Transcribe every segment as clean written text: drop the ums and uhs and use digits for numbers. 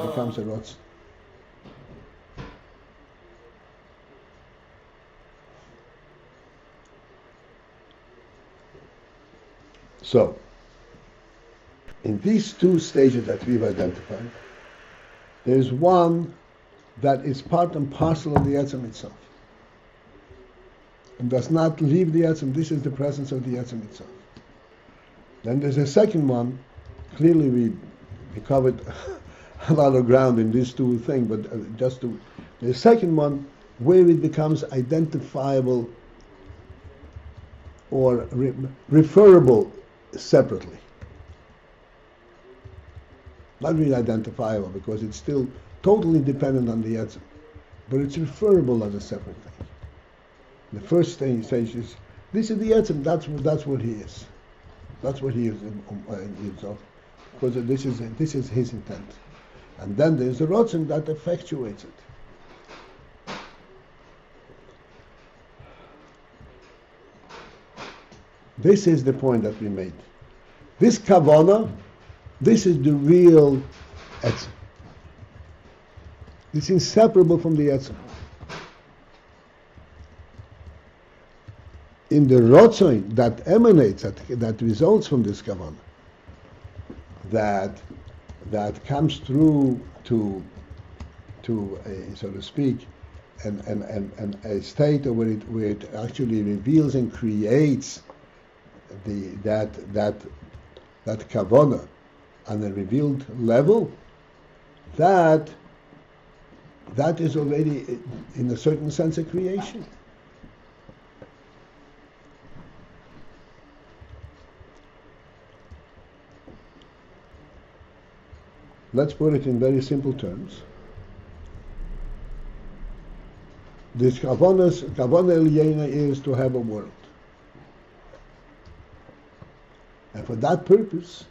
becomes a rotz. So, in these two stages that we've identified, there is one that is part and parcel of the Etzem itself, and does not leave the Etzem. This is the presence of the Etzem itself. Then there's a second one. Clearly we covered a lot of ground in these two things, but the second one where it becomes identifiable or referable separately. Not really identifiable because it's still totally dependent on the Etzem, but it's referable as a separate thing. The first stage is, this is the Etzem, that's what he is. That's what he is himself, because this is his intent. And then there's the Rotzen that effectuates it. This is the point that we made. This Kavanah, this is the real Etzem. It's inseparable from the Etzem. In the Rotzen that emanates, that results from this Kavanah, that comes through to a, so to speak, and a state where it actually reveals and creates that kavanah on a revealed level, that is already in a certain sense a creation. Let's put it in very simple terms. This kavanah Eliyena is to have a world. And for that purpose,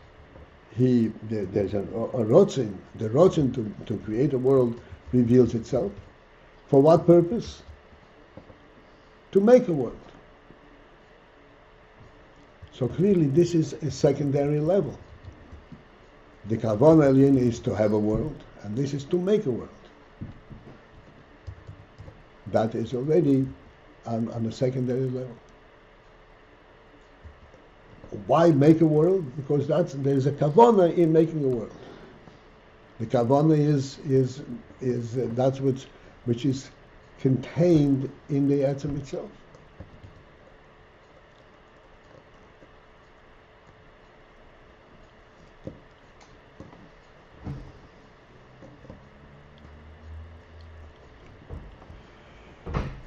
there's a rotzen. The rotzen to create a world reveals itself. For what purpose? To make a world. So clearly this is a secondary level. The Kavanah Elyon is to have a world, and this is to make a world. That is already on a secondary level. Why make a world? Because there's a Kavanah in making a world. The Kavanah is that's which is contained in the Etzem itself.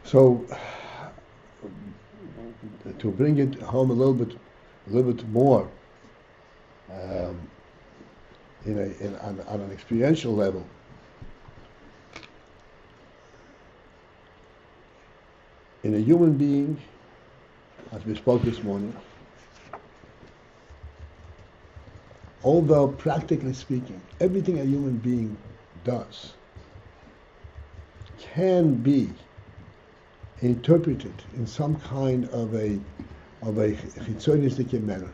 So, to bring it home a little bit more, on an experiential level, in a human being, as we spoke this morning, although practically speaking, everything a human being does can be interpreted in some kind of a chitzonistic manner.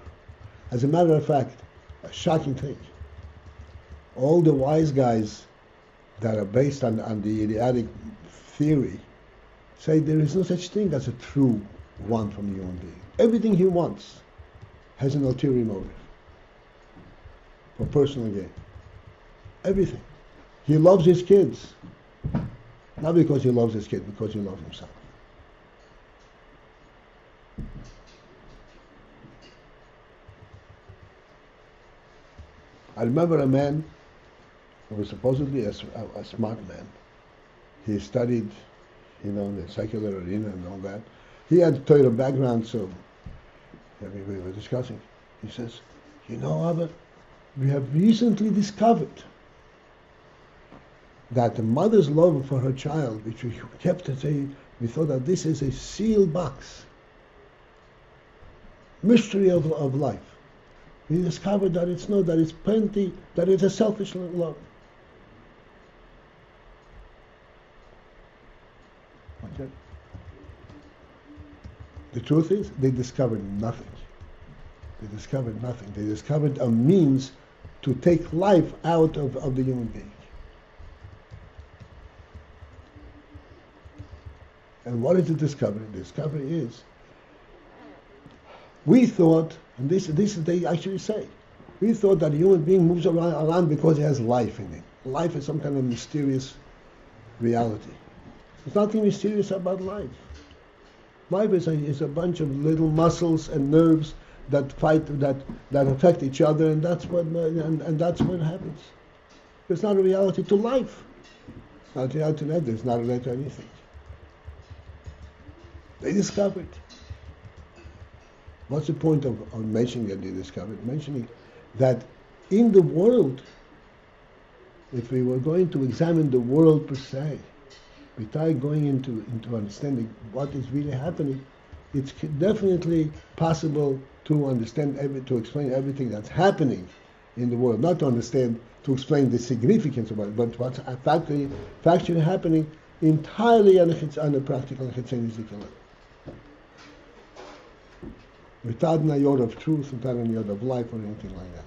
As a matter of fact, a shocking thing. All the wise guys that are based on the idiotic theory say there is no such thing as a true want from a human being. Everything he wants has an ulterior motive for personal gain. Everything. He loves his kids, not because he loves his kid, because he loves himself. I remember a man who was supposedly a smart man. He studied, in the secular arena and all that. He had a Torah background, so we were discussing. He says, Abba, we have recently discovered that the mother's love for her child, which we kept to say, we thought that this is a sealed box. Mystery of life. We discovered that it's not, that it's plenty, that it's a selfish love. Okay. The truth is, they discovered nothing. They discovered nothing. They discovered a means to take life out of the human being. And what is the discovery? The discovery is, we thought, and this they actually say, we thought that a human being moves around because he has life in him. Life is some kind of mysterious reality. There's nothing mysterious about life. Life is a bunch of little muscles and nerves that fight, that affect each other, and that's what happens. There's not a reality to life. It's not a reality to that. There's not a reality to anything. They discovered. What's the point of mentioning that they discovered? Mentioning that in the world, if we were going to examine the world per se, without going into understanding what is really happening, it's definitely possible to understand, to explain everything that's happening in the world. Not to explain the significance of it, but what's factually happening entirely on a practical chitzonic level. Without an iota of truth, without an iota of life or anything like that.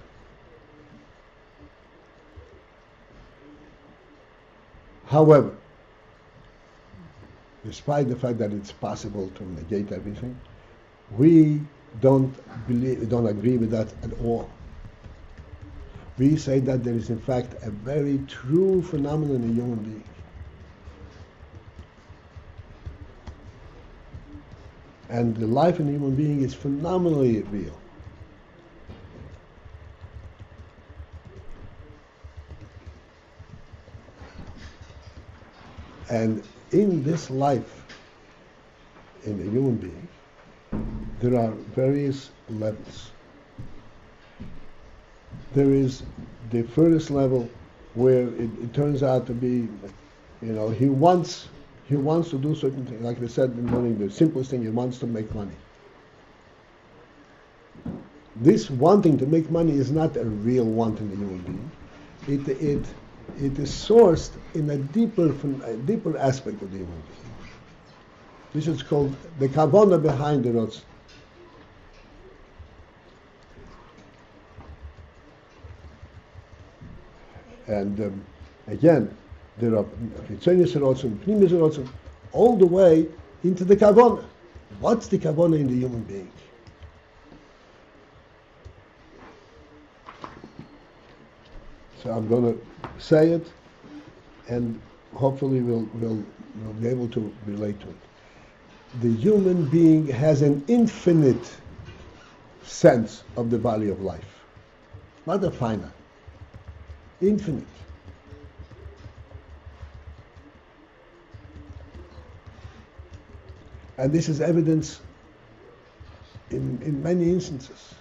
However, despite the fact that it's possible to negate everything, we don't agree with that at all. We say that there is in fact a very true phenomenon in a human being. And the life in a human being is phenomenally real. And in this life, in a human being, there are various levels. There is the first level where it turns out to be, he wants to do certain things. Like I said in the morning, the simplest thing, he wants to make money. This wanting to make money is not a real want in the human being. It is sourced in a deeper aspect of the human being. This is called the kavanah behind the rots. And again, there are chitzonius rotzim, pnimis rotzim, all the way into the kavanah. What's the kavanah in the human being? So I'm going to say it, and hopefully we'll be able to relate to it. The human being has an infinite sense of the value of life, not a finite, infinite. And this is evidence in many instances.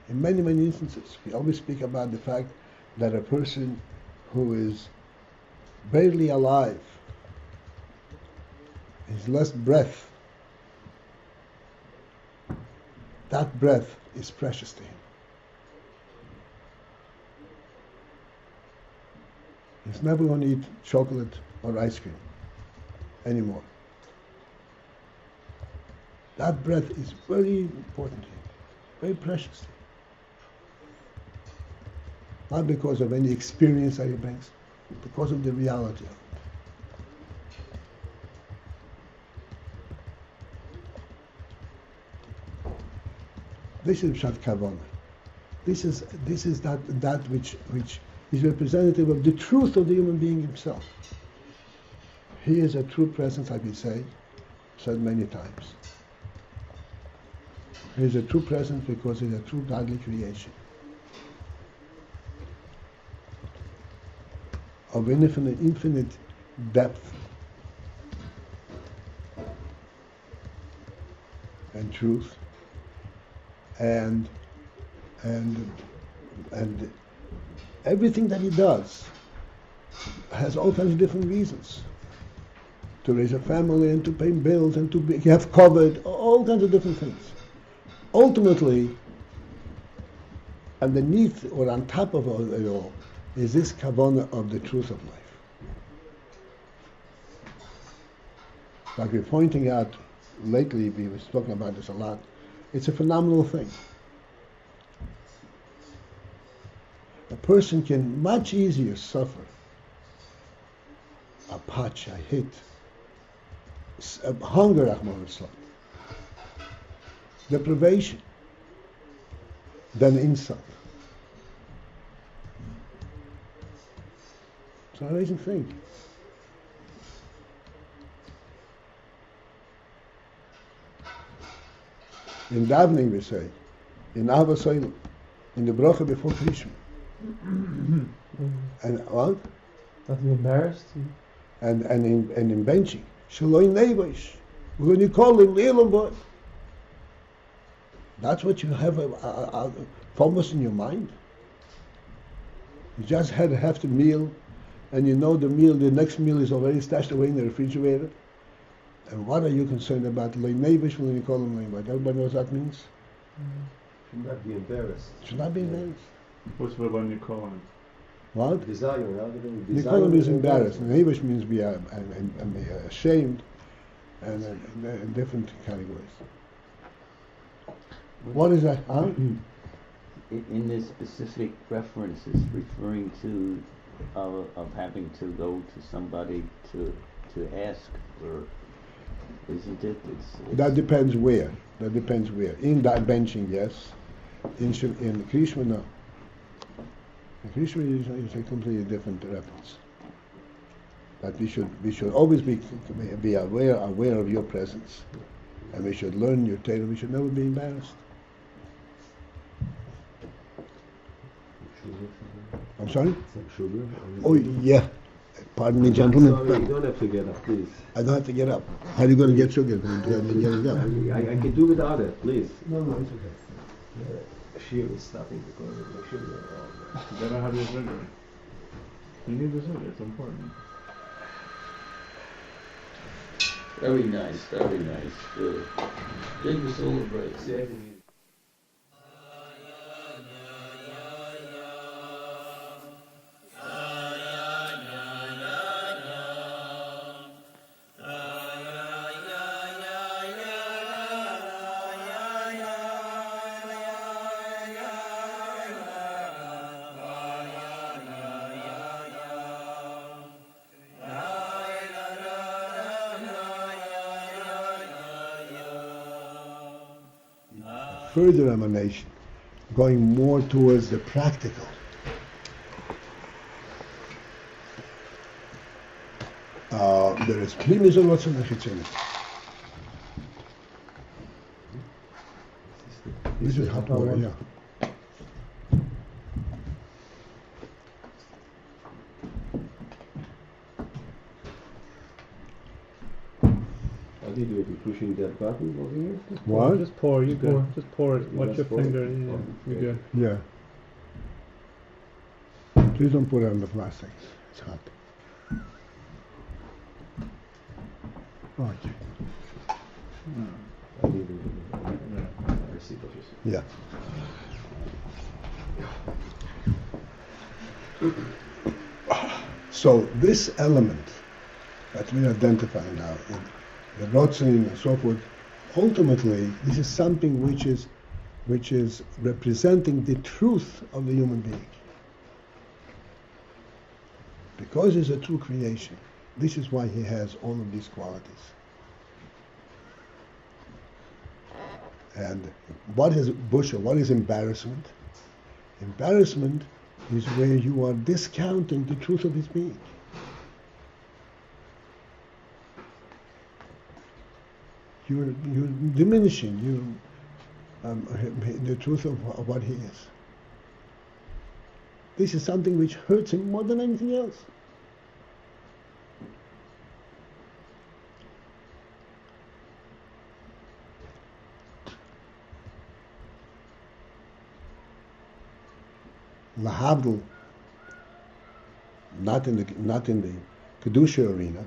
In many, many instances, we always speak about the fact that a person who is barely alive, his last breath, that breath is precious to him. He's never going to eat chocolate or ice cream anymore. That breath is very important to him, very precious to him. Not because of any experience that he brings, but because of the reality of it. This is Pshat Kavanah. This is that which is representative of the truth of the human being himself. He is a true presence, like we said many times. He is a true presence because he is a true godly creation. Of infinite depth and truth, and everything that he does has all kinds of different reasons. To raise a family and to pay bills and to have covered, all kinds of different things. Ultimately, underneath or on top of it all, is this kavanah of the truth of life. like we're pointing out lately, we were talking about this a lot, it's a phenomenal thing. A person can much easier suffer a patch, a hit, a hunger, deprivation, than insult. It's an amazing thing. In davening we say, in Avasoilu, in the bracha before Krishma. And what? Not to be embarrassed. And in benching. Shaloi neighbors. When you call him Elam boy. That's what you have foremost in your mind. You just had to have the meal, and you know the next meal is already stashed away in the refrigerator. And what are you concerned about? Loi neighbors when you call him Loi. Everybody knows what that means? Should not be embarrassed. Should not be embarrassed. What's the one you call him? What? Desire. Nicola means embarrassed. And English means be ashamed, and in different categories. What is that? Huh? In this specific reference, is referring to of having to go to somebody to ask, or isn't it? It's That depends where. That depends where. In that benching, yes. In Krishna, no. In Krishna is a completely different reference. That we should always be aware of your presence, and we should learn your Torah. We should never be embarrassed. I'm sorry? Sugar? Oh yeah. Pardon me, gentlemen. Sorry, you don't have to get up, please. I don't have to get up. How are you going to get sugar? Getting up. I can do without it, please. No, it's okay. She was stopping because of the sugar. You gotta have your sugar. You need the sugar, it's important. very nice, very nice. Big celebrate. Further emanation, going more towards the practical. There is Pnimis and what's in the Chitzini. This is hot water, yeah. How do you do it? You pushing that button over here? What? Just pour, you Pour. good. Just pour it. Watch Just your pour it. finger. Oh, You okay. good. Yeah. Please don't put it on the plastic. It's hot. Okay. I need to I see what you're saying. Yeah. So this element that we identify now, in the Rotzin and so forth, ultimately this is something which is representing the truth of the human being. Because it's a true creation, this is why he has all of these qualities. And what is busha? What is embarrassment? Embarrassment is where you are discounting the truth of his being. You're diminishing the truth of what he is. This is something which hurts him more than anything else. Lahavdil, not in the kedusha arena,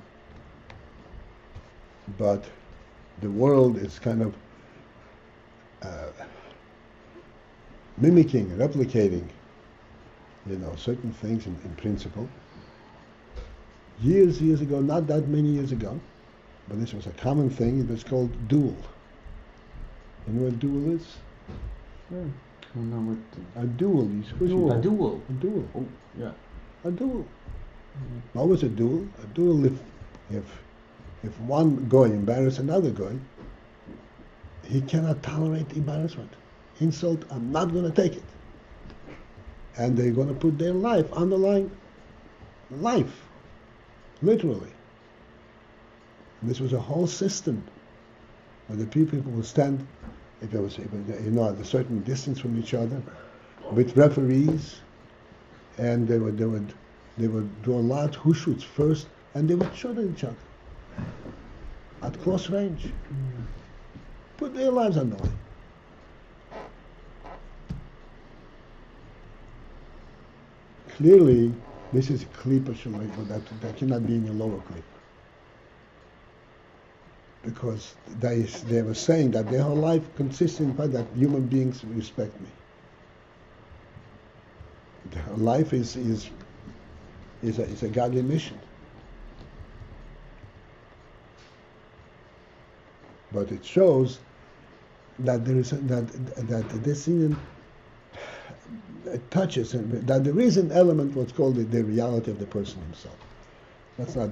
but the world is kind of mimicking, replicating, certain things in principle. Years ago, not that many years ago, but this was a common thing. It was called duel. You know what a duel is? Sure. I don't know what A duel. Duel. a duel. A duel. Oh, yeah. A duel. What was a duel? A duel if one guy embarrasses another guy, he cannot tolerate embarrassment. Insult, I'm not going to take it. And they're going to put their life on the line. Life. Literally. And this was a whole system where the people would stand, if it was, at a certain distance from each other, with referees, and they would draw a lot who shoots first, and they would shoot at each other at close range. Put their lives on the line. Clearly, this is a klipa that cannot be in a lower klipa. Because they were saying that their whole life consists in the fact that human beings respect me. Their life is a godly mission. But it shows that there is that this even touches, and that there is an element what's called the reality of the person himself. Let's not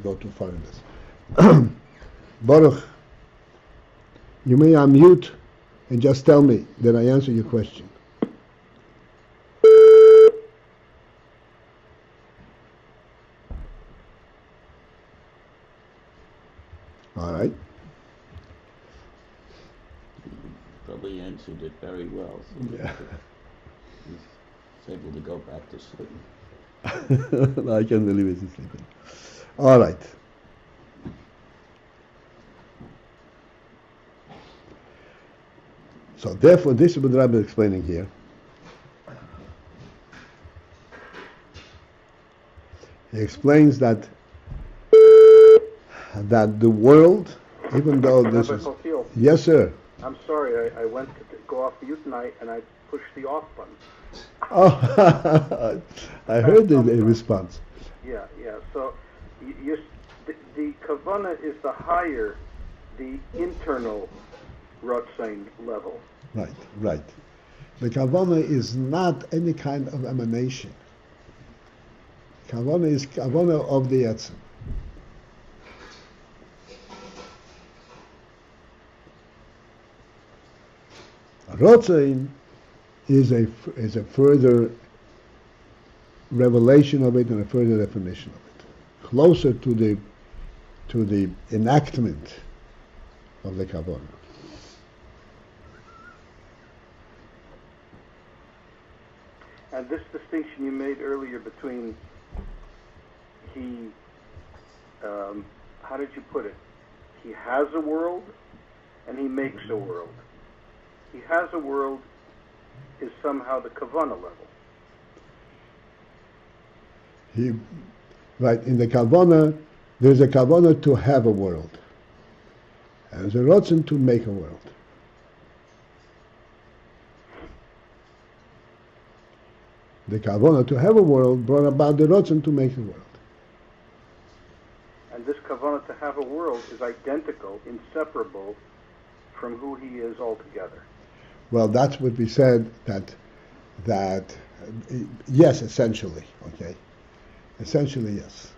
go too far in this. Baruch, you may unmute and just tell me that I answer your question. All right. Probably answered it very well. So Yeah. he's able to go back to sleep. I can't believe it's sleeping. All right. So therefore, this is what the Rabbi is explaining here. He explains that the world, even though this Rabbi is... Paltiel, Yes, sir. I'm sorry, I went to go off mute tonight and I pushed the off button. Oh, I heard the response. Yeah. So the kavana is the higher, the internal Rotzain level. Right. The kavana is not any kind of emanation. Kavana is kavana of the Etzem. Rotzain is a further revelation of it and a further definition of it, closer to the enactment of the kavana. And this distinction you made earlier between how did you put it? He has a world and he makes a world. He has a world is somehow the kavana level. In the kavana, there's a kavana to have a world, and there's a rotzen to make a world. The kavana to have a world brought about the rotzen to make a world. And this kavana to have a world is identical, inseparable from who he is altogether. Well, that's what we said, that yes, essentially, okay? Essentially, yes.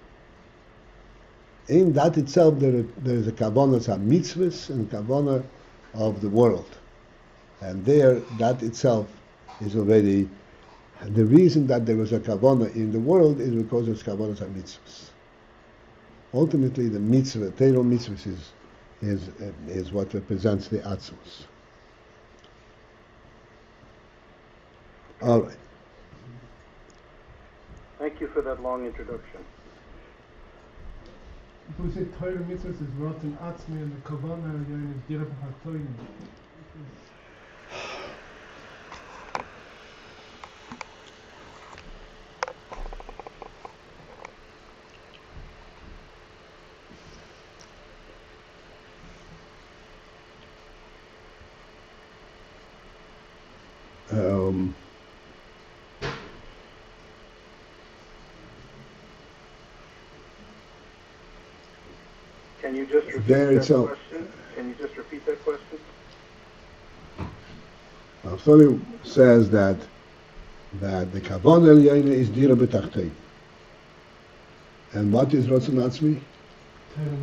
In that itself, there is a kavana of mitzvahs and kavana of the world. And there, that itself is already, the reason that there was a kavana in the world is because there's kavanas of mitzvahs. Ultimately, the mitzvah, Torah mitzvahs is what represents the atzmos. All right. Thank you for that long introduction. If we say Torah mitzvahs is rotten atzmi and the kavana is dirab ha'toyim. Can you just repeat there that itself. question? Can you just repeat that question? Bartholomew says that the Kavon Elyoina is Dira B'Tachtei. And what is Ratzon Atzmi? Torah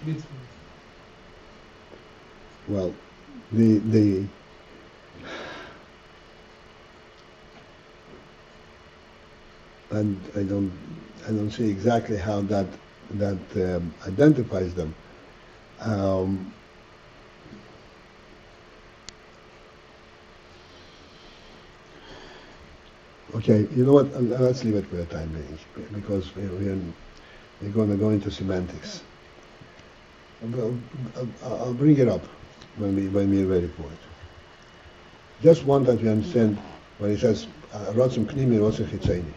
mitzvah. Well, the and I don't see exactly how that identifies them. Okay, you know what? Let's leave it for the time being because we're going to go into semantics. I'll bring it up when we're ready for it. Just want that we understand when he says Rotzon Pnimi, Rotzon Chitzoni.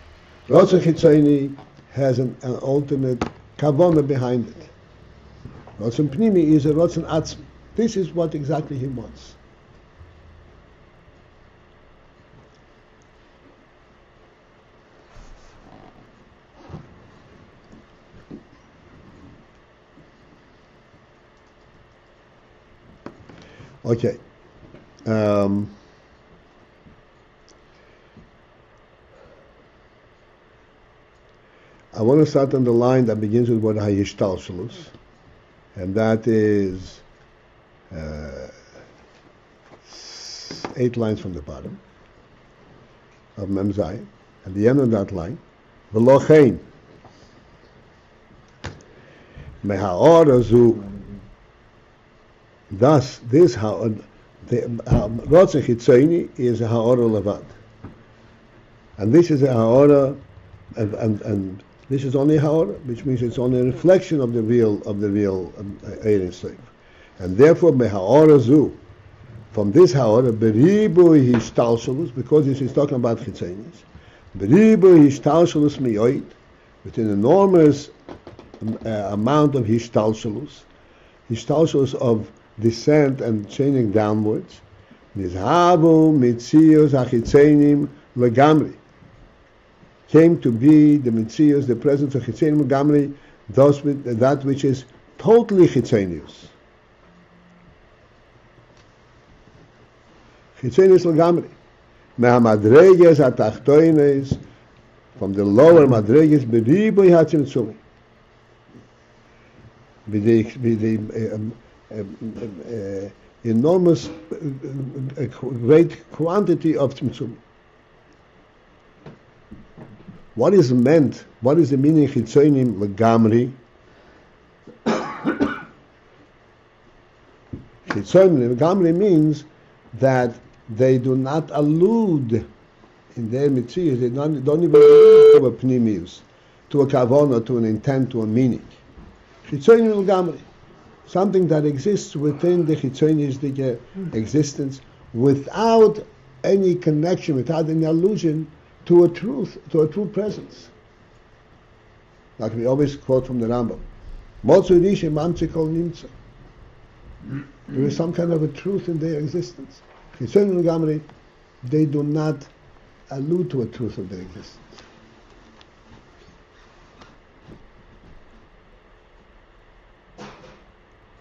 Rotzon Chitzoni has an ultimate kavana behind it. Rotzon Pnimi is a Rotzon Atzmi. This is what exactly he wants. Okay. I want to start on the line that begins with what Hayishtalshalus, and that is 8 lines from the bottom of Mem Zayin. At the end of that line, V'lochein Meha'or Azu. Thus, this Rotzon Chitzoni is a Ha'ora Levad, and this is a Ha'ora, and this is only a Ha'ora, which means it's only a reflection of the real Ayin slave, and therefore Meha'ora Zu, from this Ha'ora, Beribu Hishtalshalus, because this is talking about Chitzonis, Beribu Hishtalshalus Miyoid, with an enormous amount of Hishtalshalus of descent and changing downwards. Nizhabu mitzios achitzenim legamri. Came to be the mitzios, the presence of chitzenim legamri, thus with that which is totally chitzenius. Chitzenius legamri. Mehamadreges atachtoines, from the lower madreges, beriboy hatzimtzumi. With the enormous, great quantity of tzimtzum. What is meant? What is the meaning chitzonim legamri? Chitzonim legamri means that they do not allude in their mitzvahs. They don't even allude to a pnimius, to a kavana, to an intent, to a meaning. Chitzonim legamri. Something that exists within the chitzonistic existence without any connection, without any allusion to a truth, to a true presence. Like we always quote from the Rambam, Motzu Rishi Mamtzi Kol Nimtza. There is some kind of a truth in their existence. Chitzonim legamri, they do not allude to a truth of their existence.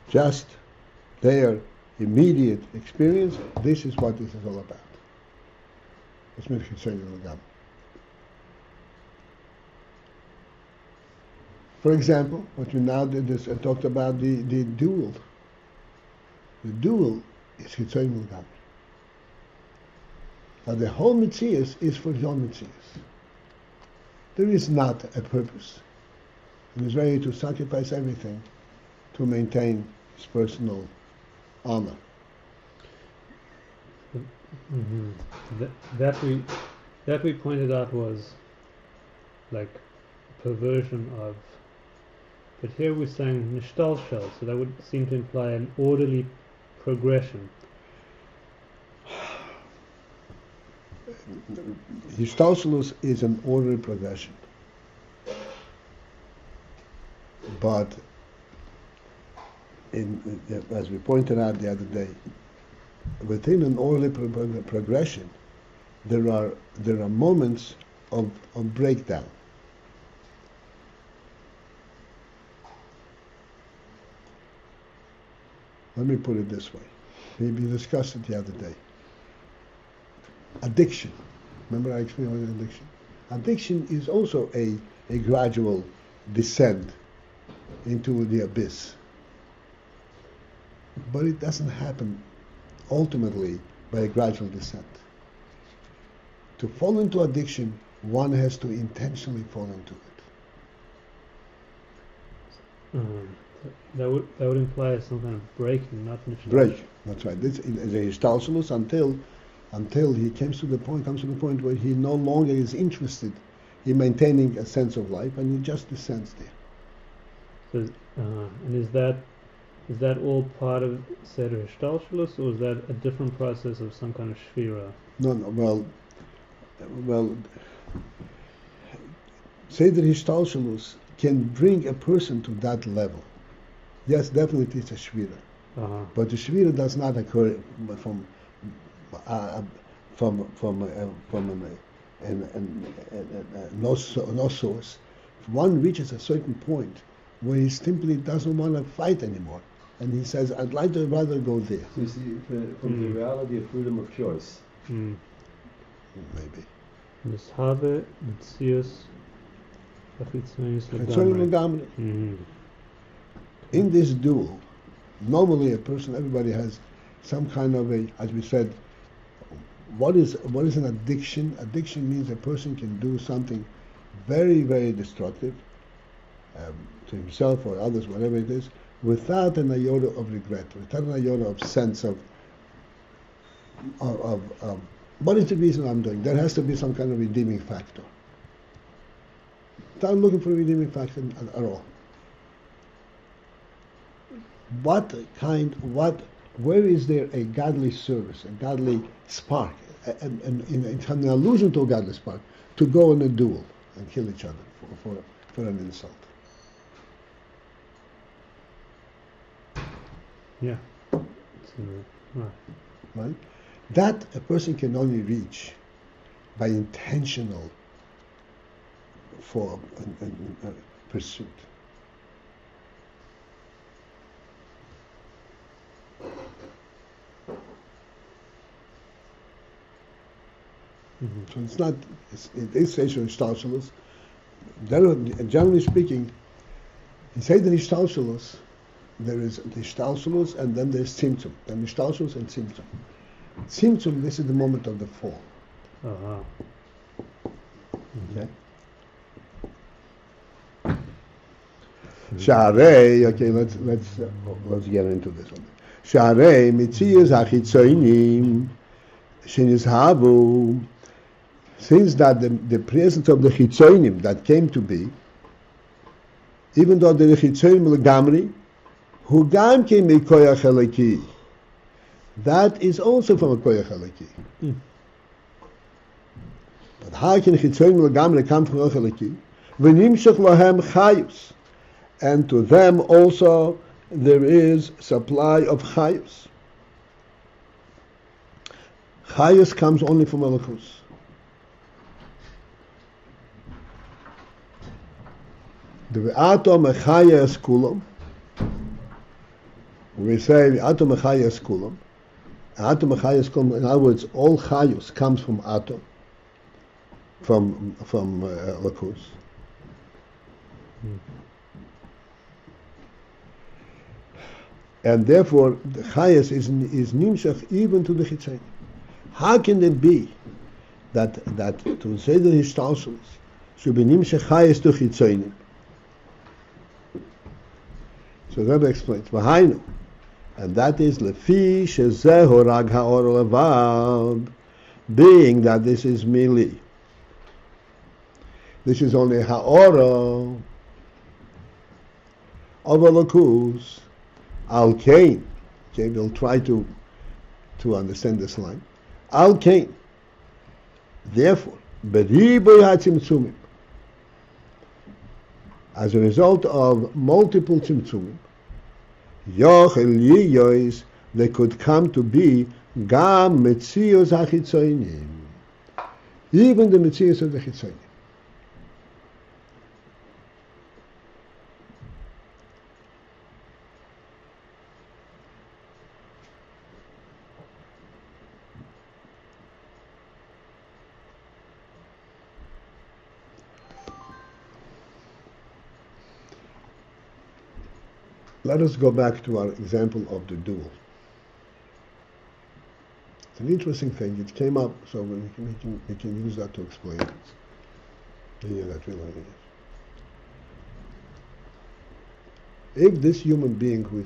Just their immediate experience, this is what this is all about. It's meant chitzonim legamri. For example, what we now did is talked about the dual. The dual is chitzonim legamri. Now the whole mitzias is for your mitzias. There is not a purpose. He was ready to sacrifice everything to maintain his personal honor. Mm-hmm. That we pointed out was like perversion of. But here we're saying nishtal shell, so that would seem to imply an orderly progression. Hishtalshalus is an orderly progression, but as we pointed out the other day, within an orderly progression, there are moments of breakdown. Let me put it this way. We discussed it the other day. Addiction. Remember I explained what addiction? Addiction is also a gradual descent into the abyss. But it doesn't happen ultimately by a gradual descent. To fall into addiction, one has to intentionally fall into it. That would imply some kind of breaking, not nishtal. Break. That's right. This is a histalshelus until he comes to the point where he no longer is interested in maintaining a sense of life, and he just descends there. So, and is that all part of Seder Hishtalshelus, or is that a different process of some kind of shvira? No. Well, Seder Hishtalshelus can bring a person to that level. Yes, definitely it's a shvira. But the shvira does not occur from no source. One reaches a certain point where he simply doesn't want to fight anymore, and he says, "I'd like to rather go there." So you see, from the reality of freedom of choice. Maybe. Nishave, Mitzias, Achitzonis, Chitzonim Legamri. In this duel, normally everybody has some kind of as we said, what is an addiction? Addiction means a person can do something very, very destructive to himself or others, whatever it is, without an iota of regret, without an iota of sense of what is the reason I'm doing? There has to be some kind of redeeming factor. I'm looking for a redeeming factor at all. Where is there a godly service, a godly spark, and an allusion to a godly spark, to go in a duel and kill each other for an insult? Yeah. Right? That a person can only reach by intentional pursuit. So it's not. It is sexual histalshelus. Generally speaking, in Seder Histalshelus, there is the histalshelus and then there's tzimtzum. Then histalshelus and tzimtzum. Tzimtzum, this is the moment of the fall. Okay. Sharei. Okay, let's get into this one. Sharei mitzias achitzoinim shenizhavu. Since that the presence of the chitzoinim that came to be, even though the chitzoinim legamri, hu gam came koyach eliki, that is also from a koyach eliki. But how can chitzoinim legamri come from koyach eliki? V'nimshach lahem chayus, and to them also there is supply of chayus. Chayus comes only from Elokus. The atom mechayas kulam. We say atom mechayas kulam. Atom mechayas kulam. In other words, all chayus comes from atom, from Lakus. And therefore, the chayas is nimshach even to the chitzayin. How can it be that to say the histalshelus should be nimshach chayas to chitzayin? So Rebbe explains, V'hainu, and that is lefi shezeh horag haor levad, being that this is mili. This is only haora of a lakus, al kain. Okay, we'll try to understand this line. Al kain. Therefore, beriboy hatzimtzumim, as a result of multiple tzimtzumim, they could come to be gam metzios hachitzoinim, even the metzios of the chitzoinim. Let us go back to our example of the duel. It's an interesting thing. It came up, so we can use that to explain it. Yeah, that really is. If this human being who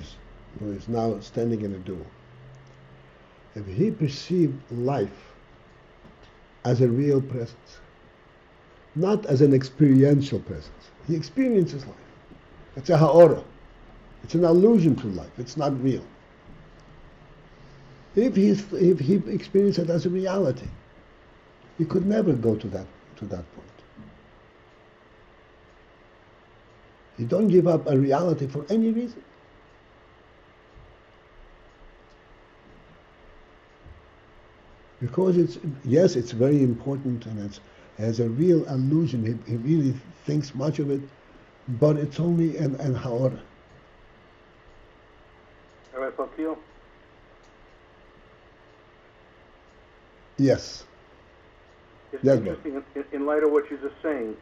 is now standing in a duel, if he perceived life as a real presence, not as an experiential presence, he experiences life. It's a ha'ora. It's an allusion to life. It's not real. If he experienced it as a reality, he could never go to that point. You don't give up a reality for any reason. Because it's very important and it has a real allusion. He really thinks much of it, but it's only an ha'ora. Rabbi Paltiel? Yes. It's Yes, interesting, in light of what you're just saying,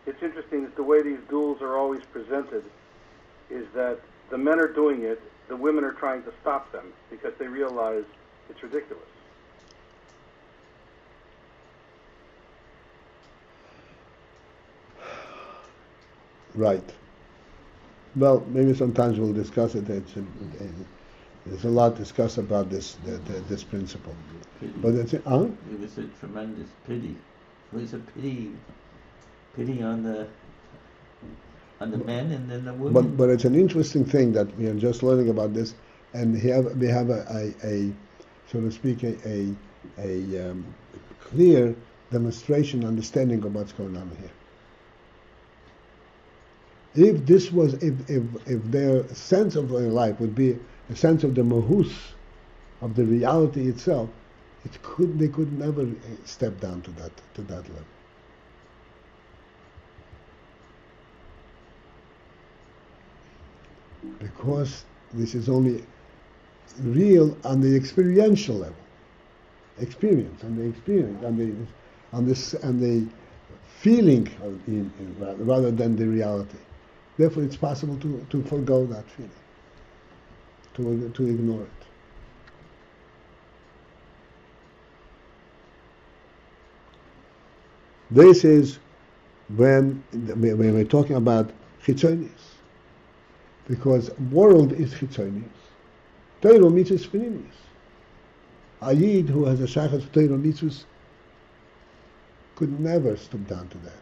it's interesting that the way these duels are always presented is that the men are doing it, the women are trying to stop them because they realize it's ridiculous. Right. Well, maybe sometimes we'll discuss it. There's a lot discussed about this principle. Pity. But it's It was a tremendous pity. It was a pity on the men and then the women. but it's an interesting thing that we are just learning about this, and we have a so to speak a clear demonstration, understanding of what's going on here. If this was, if their sense of their life would be a sense of the mahus, of the reality itself, they could never step down to that level. Because this is only real on the experiential level, on the feeling rather than the reality. Therefore, it's possible to forego that feeling, to ignore it. This is when we're talking about chitzonius, because world is chitzonius. Torah mitzvahs pnimius. A yid who has a shaychus to Torah mitzvahs could never stoop down to that.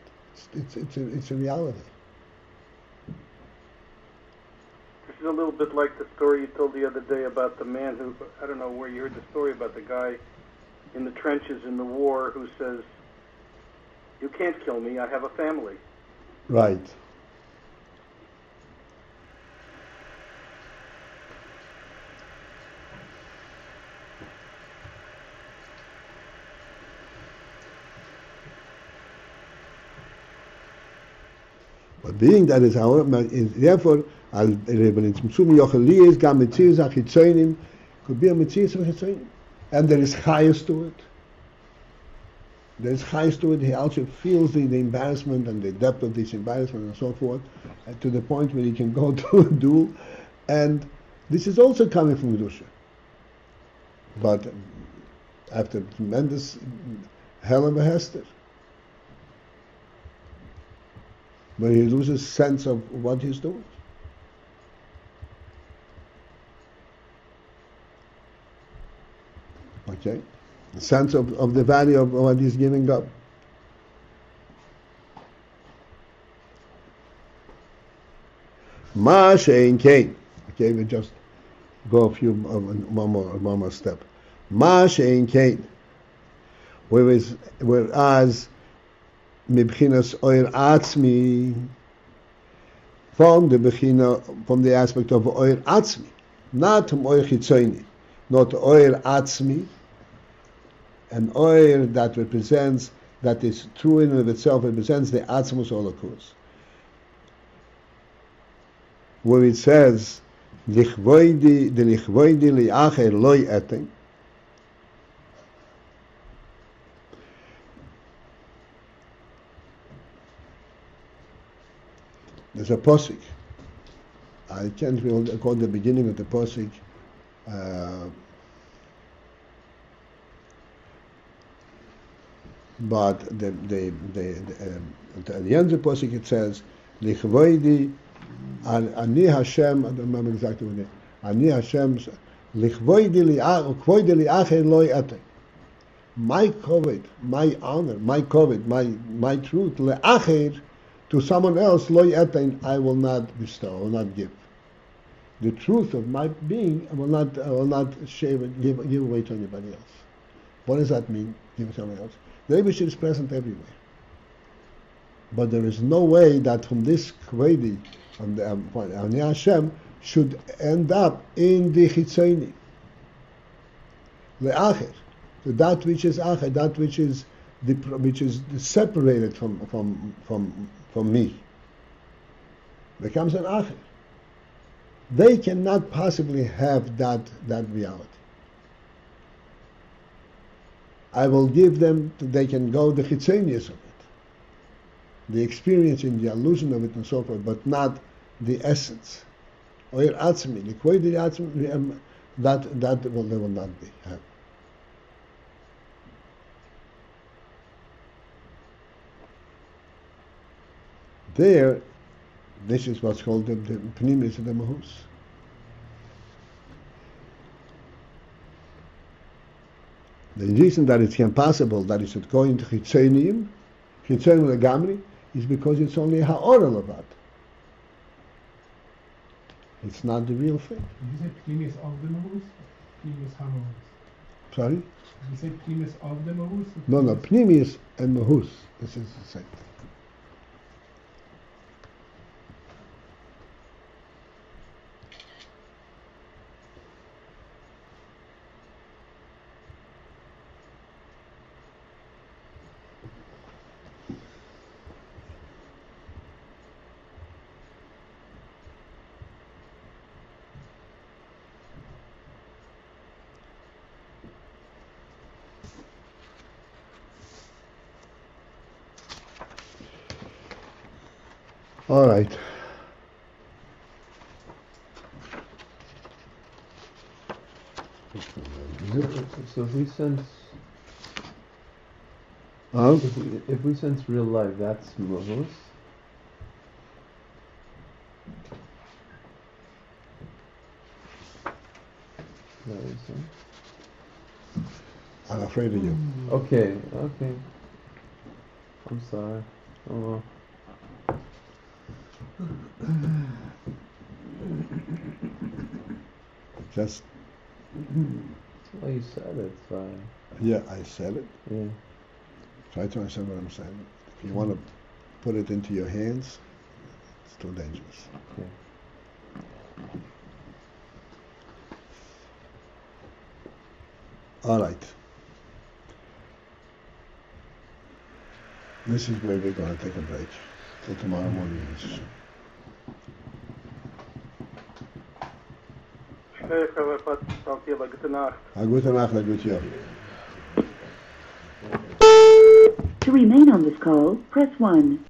It's a reality. This is a little bit like the story you told the other day about the man who, I don't know where you heard the story about the guy in the trenches in the war who says, "You can't kill me, I have a family." Right. But being that is our, therefore, could be a mitzvah of chitzonim, and there is chayus to it. There is chayus to it. He also feels the embarrassment and the depth of this embarrassment and so forth, to the point where he can go to a duel, and this is also coming from Kedusha. But after tremendous hell of a hester, where he loses sense of what he's doing. Okay? The sense of the value of what he's giving up. Ma she'en kein. Okay, we just go one more step. Ma she'en kein. Whereas Mibchinas oir atzmi, from the aspect of oir atzmi, not oir chitzoni, not oir atzmi, an oir that represents, that is true in and of itself, represents the atzmus holocaust. Where it says, lichvoidi liacher loy eting, there's a posik I can't really quote the beginning of the pasuk, but at the end of the pasuk it says, "Lichvoidi ani Hashem." I don't remember exactly what it is. Ani Hashem, lichvoidi liacher lo yate. My covet, my honor, my covet, my truth, leacher, to someone else, lo yate, I will not bestow, I will not give. The truth of my being, I will not share it, give away to anybody else. What does that mean? Give it to someone else. The Rebbe is present everywhere, but there is no way that from this kvedi, from the Ani Hashem, should end up in the chitzoni. Leacher, to that which is acher, that which is separated from me, becomes an acher. They cannot possibly have that reality. I will give them, they can go the chitzonius of it, the experience in the illusion of it and so forth, but not the essence. Oir atzmi, the kvodi atzmi, that they will not have. There, this is what's called the pnimis of the mahus. The reason that it's impossible that it should go into chitzonium legamri, is because it's only ha'oral about. It's not the real thing. Did you say pnimis of the mahus? Pnimis hamahus. Sorry? Did you say pnimis of the mahus? No, pnimis and mahus. This is the same thing. All right. So if we sense, if we sense real life, that's mahus. I'm afraid of you. Okay. I'm sorry. Oh. Just. Well, you said it, so. Yeah, I said it. Yeah. Try to understand what I'm saying. If you want to put it into your hands, it's too dangerous. Okay. All right. This is where we're going to take a break till tomorrow morning. Rabbi Paltiel, gute Nacht. Gute Nacht, good job. To remain on this call, press 1.